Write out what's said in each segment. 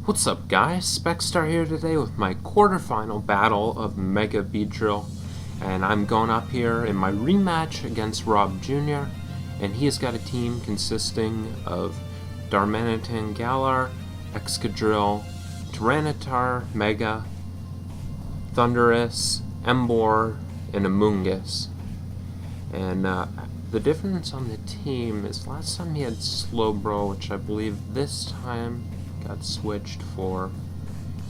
What's up guys, Specstar here today with my quarterfinal battle of Mega Beedrill, and I'm going up here in my rematch against Rob Jr. and he has got a team consisting of Darmanitan Galar, Excadrill, Tyranitar, Mega, Thundurus, Emboar, and Amoonguss. And the difference on the team is last time he had Slowbro, which I believe this time got switched for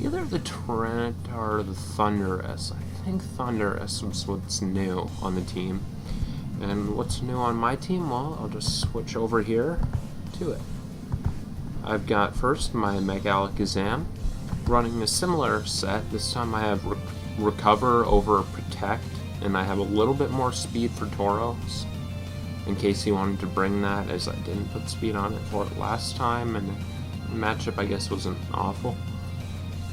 either the Tyranitar or the Thundurus. I think Thundurus was what's new on the team. And what's new on my team? Well, I'll just switch over here to it. I've got first my Mega Alakazam, running a similar set. This time I have Recover over Protect, and I have a little bit more speed for Tauros, in case he wanted to bring that, as I didn't put speed on it for it last time, and the matchup I guess wasn't awful.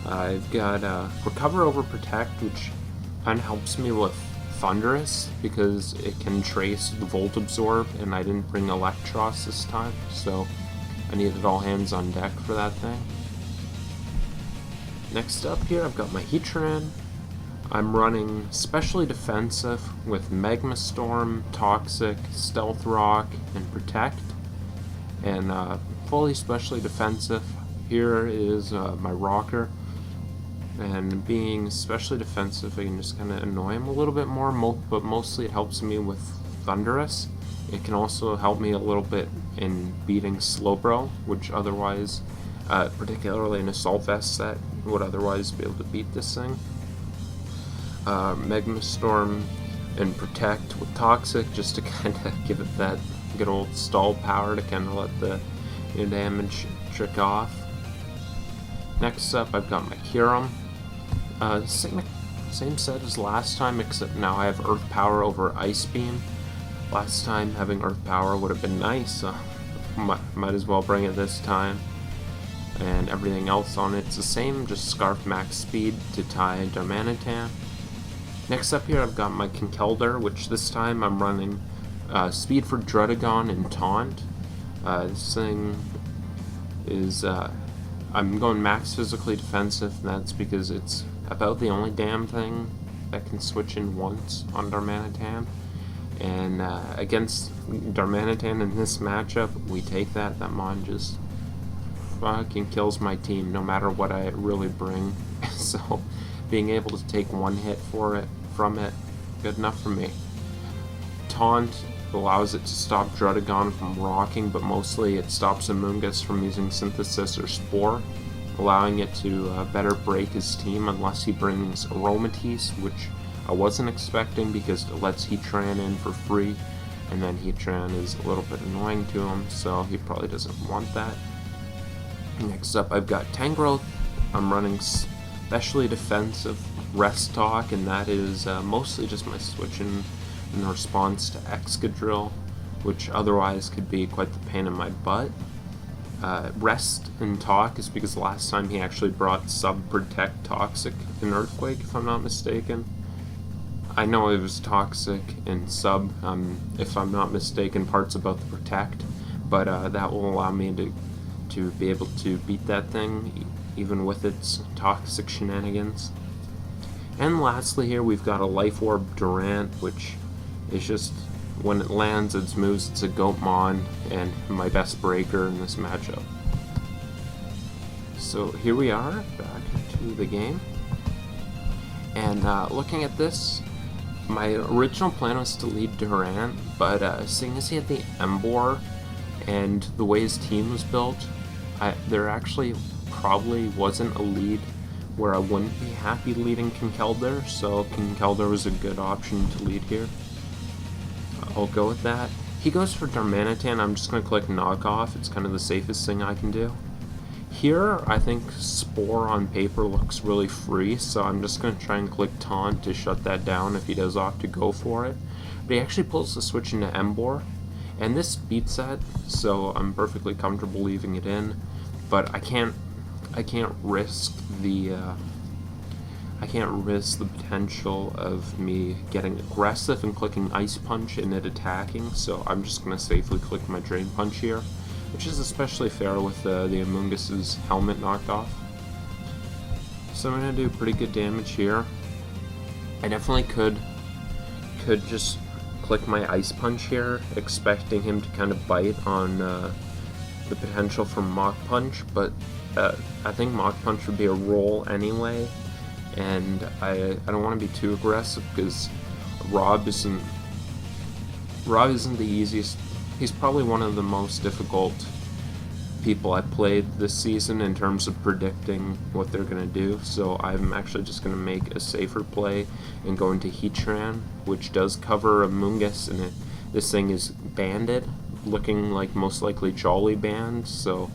I've got Recover over Protect, which kind of helps me with Thundurus, because it can trace the Volt Absorb, and I didn't bring Electros this time, so I needed all hands on deck for that thing. Next up here, I've got my Heatran. I'm running Specially Defensive with Magma Storm, Toxic, Stealth Rock, and Protect. And fully Specially Defensive, here is my Rocker. And being especially defensive, I can just kind of annoy him a little bit more, but mostly it helps me with Thundurus. It can also help me a little bit in beating Slowbro, which otherwise, particularly in Assault Vest set, would otherwise be able to beat this thing. Magma Storm and Protect with Toxic, just to kind of give it that good old stall power to kind of let the damage trick off. Next up, I've got my Kyurem. Same set as last time, except now I have Earth Power over Ice Beam. Last time having Earth Power would have been nice, so might as well bring it this time. And everything else on it's the same, just Scarf Max Speed to tie Darmanitan. Next up here, I've got my Conkeldurr, which this time I'm running Speed for Druddigon and Taunt. This thing is, I'm going max physically defensive, and that's because it's about the only damn thing that can switch in once on Darmanitan. And against Darmanitan in this matchup, we take that. That Mon just fucking kills my team no matter what I really bring. So being able to take one hit from it, good enough for me. Taunt allows it to stop Druddigon from rocking, but mostly it stops Amoonguss from using Synthesis or Spore, allowing it to better break his team unless he brings Aromatisse, which I wasn't expecting because it lets Heatran in for free, and then Heatran is a little bit annoying to him, so he probably doesn't want that. Next up, I've got Tangrowth. I'm running Specially Defensive Rest Talk, and that is mostly just my switch in response to Excadrill, which otherwise could be quite the pain in my butt. Rest and Talk is because last time he actually brought Sub-Protect, Toxic, and Earthquake, if I'm not mistaken. I know it was Toxic and Sub, if I'm not mistaken, parts about the Protect, but that will allow me to be able to beat that thing, even with its Toxic shenanigans. And lastly here, we've got a Life Orb Durant, which is just, when it lands its moves, it's a Goatmon, and my best breaker in this matchup. So here we are, back to the game. And looking at this, my original plan was to lead Durant, but seeing as he had the Emboar and the way his team was built, there actually probably wasn't a lead where I wouldn't be happy leading Conkeldurr, so Conkeldurr was a good option to lead here. I'll go with that. He goes for Darmanitan. I'm just going to click Knock Off. It's kind of the safest thing I can do. Here, I think Spore on paper looks really free, so I'm just going to try and click Taunt to shut that down if he does opt to go for it. But he actually pulls the switch into Emboar, and this beats that, so I'm perfectly comfortable leaving it in. But I can't risk the potential of me getting aggressive and clicking Ice Punch and it attacking, so I'm just going to safely click my Drain Punch here, which is especially fair with the Amoonguss's helmet knocked off. So I'm gonna do pretty good damage here. I definitely could just click my Ice Punch here, expecting him to kind of bite on the potential for Mach Punch, but I think Mach Punch would be a roll anyway, and I don't want to be too aggressive because Rob isn't the easiest. He's probably one of the most difficult people I played this season in terms of predicting what they're going to do, so I'm actually just going to make a safer play and go into Heatran, which does cover a Mungus, and this thing is banded, looking like most likely Jolly Band, so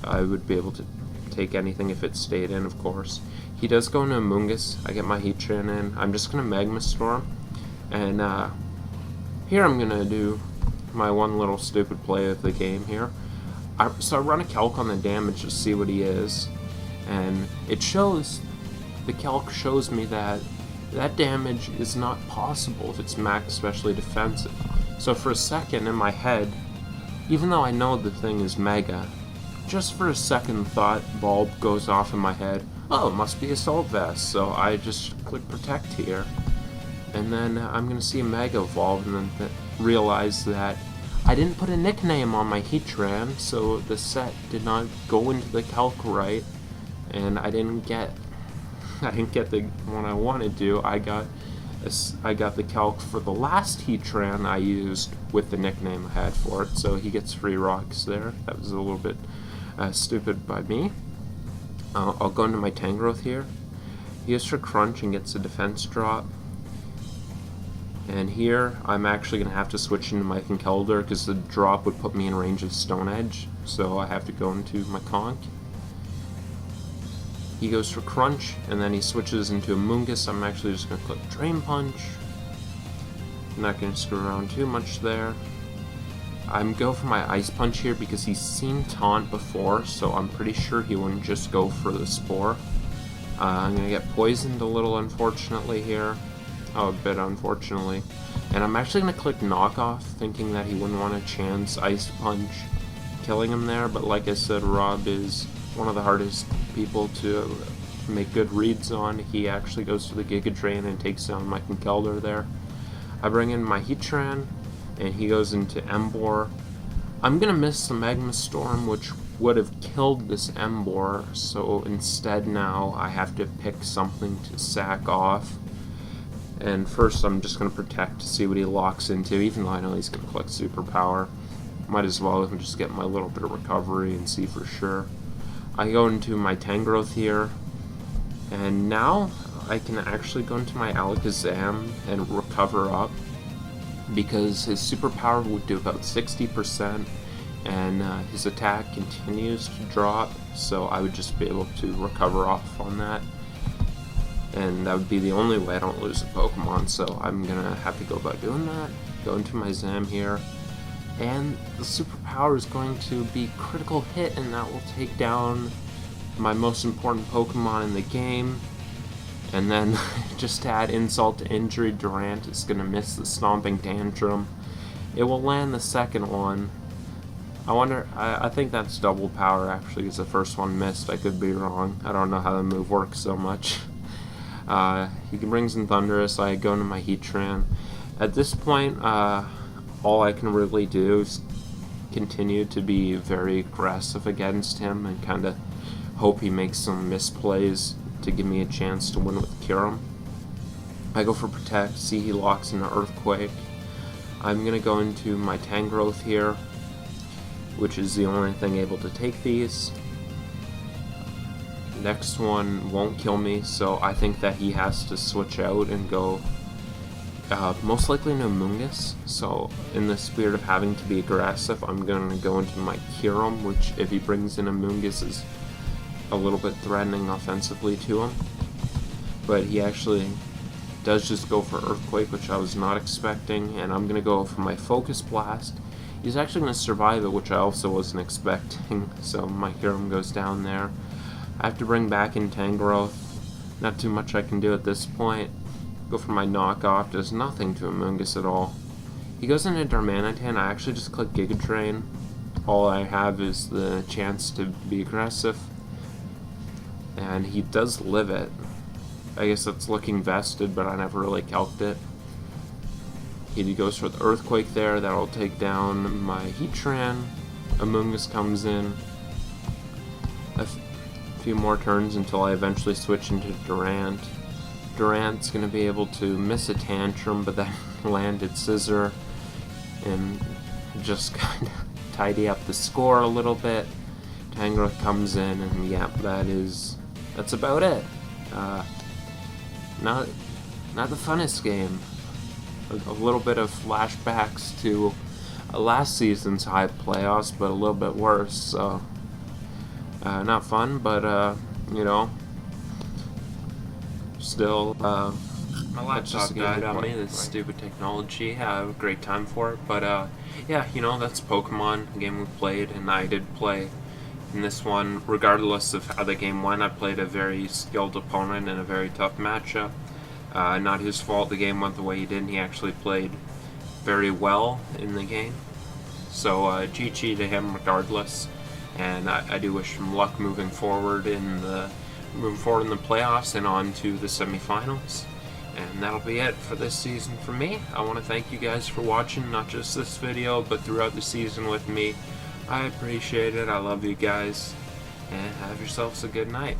I would be able to take anything if it stayed in, of course. He does go into a Mungus. I get my Heatran in. I'm just going to Magma Storm, and here I'm going to do my one little stupid play of the game here. So I run a calc on the damage to see what he is, and the calc shows me that damage is not possible if it's max specially defensive. So for a second in my head, even though I know the thing is mega, just for a second thought bulb goes off in my head, oh, it must be Assault Vest, so I just click Protect here, and then I'm going to see a Mega Evolve, and then realize that I didn't put a nickname on my Heatran, so the set did not go into the calc right, and I didn't get the one I wanted to. I got the calc for the last Heatran I used with the nickname I had for it, so he gets free rocks there. That was a little bit stupid by me. I'll go into my Tangrowth here. He goes for Crunch and gets a defense drop. And here, I'm actually going to have to switch into my Conkeldurr because the drop would put me in range of Stone Edge, so I have to go into my Conk. He goes for Crunch, and then he switches into a Mungus. I'm actually just going to click Drain Punch. I'm not going to screw around too much there. I'm go for my Ice Punch here because he's seen Taunt before, so I'm pretty sure he wouldn't just go for the Spore. I'm going to get poisoned a little, unfortunately, here. Oh, a bit unfortunately. And I'm actually going to click Knockoff, thinking that he wouldn't want to chance Ice Punch killing him there, but like I said, Rob is one of the hardest people to make good reads on. He actually goes to the Giga Drain and takes down my Conkeldurr there. I bring in my Heatran, and he goes into Emboar. I'm going to miss the Magma Storm, which would have killed this Emboar, so instead now I have to pick something to sack off. And first I'm just going to Protect to see what he locks into, even though I know he's going to collect Superpower. Might as well just get my little bit of recovery and see for sure. I go into my Tangrowth here, and now I can actually go into my Alakazam and recover up, because his Superpower would do about 60%, and his attack continues to drop, so I would just be able to recover off on that. And that would be the only way I don't lose a Pokemon, so I'm gonna have to go about doing that. Go into my Zam here, and the Superpower is going to be Critical Hit, and that will take down my most important Pokemon in the game. And then, just to add insult to injury, Durant is gonna miss the Stomping Tantrum. It will land the second one. I think that's double power actually, because the first one missed. I could be wrong. I don't know how the move works so much. He brings in Thundurus. I go into my Heatran. At this point, all I can really do is continue to be very aggressive against him and kind of hope he makes some misplays to give me a chance to win with Kyurem. I go for Protect, see he locks into Earthquake. I'm going to go into my Tangrowth here, which is the only thing able to take these. Next one won't kill me, so I think that he has to switch out and go most likely into Mungus. So in the spirit of having to be aggressive, I'm going to go into my Kyurem, which if he brings in a Mungus is a little bit threatening offensively to him. But he actually does just go for Earthquake, which I was not expecting, and I'm going to go for my Focus Blast. He's actually going to survive it, which I also wasn't expecting, so my Kyurem goes down there. I have to bring back in Tangrowth. Not too much I can do at this point. Go for my Knockoff. Does nothing to Amoonguss at all. He goes into Darmanitan. I actually just click Giga Drain. All I have is the chance to be aggressive. and he does live it. I guess that's looking vested, but I never really calced it. He goes for the Earthquake there. That'll take down my Heatran. Amoonguss comes in. A few more turns until I eventually switch into Durant. Durant's going to be able to miss a Tantrum, but then landed Scissor and just kind of tidy up the score a little bit. Tangrowth comes in, and yeah, that's about it. Not the funnest game. A little bit of flashbacks to last season's high playoffs, but a little bit worse. So not fun, but you know, still. My laptop died on me. This stupid technology. I have a great time for it, but yeah, you know, that's Pokemon, a game we played, and I did play in this one. Regardless of how the game went, I played a very skilled opponent in a very tough matchup. Not his fault the game went the way he did. He actually played very well in the game. So GG to him regardless. And I do wish him luck moving forward in the playoffs and on to the semifinals. And that'll be it for this season for me. I want to thank you guys for watching, not just this video, but throughout the season with me. I appreciate it. I love you guys. And have yourselves a good night.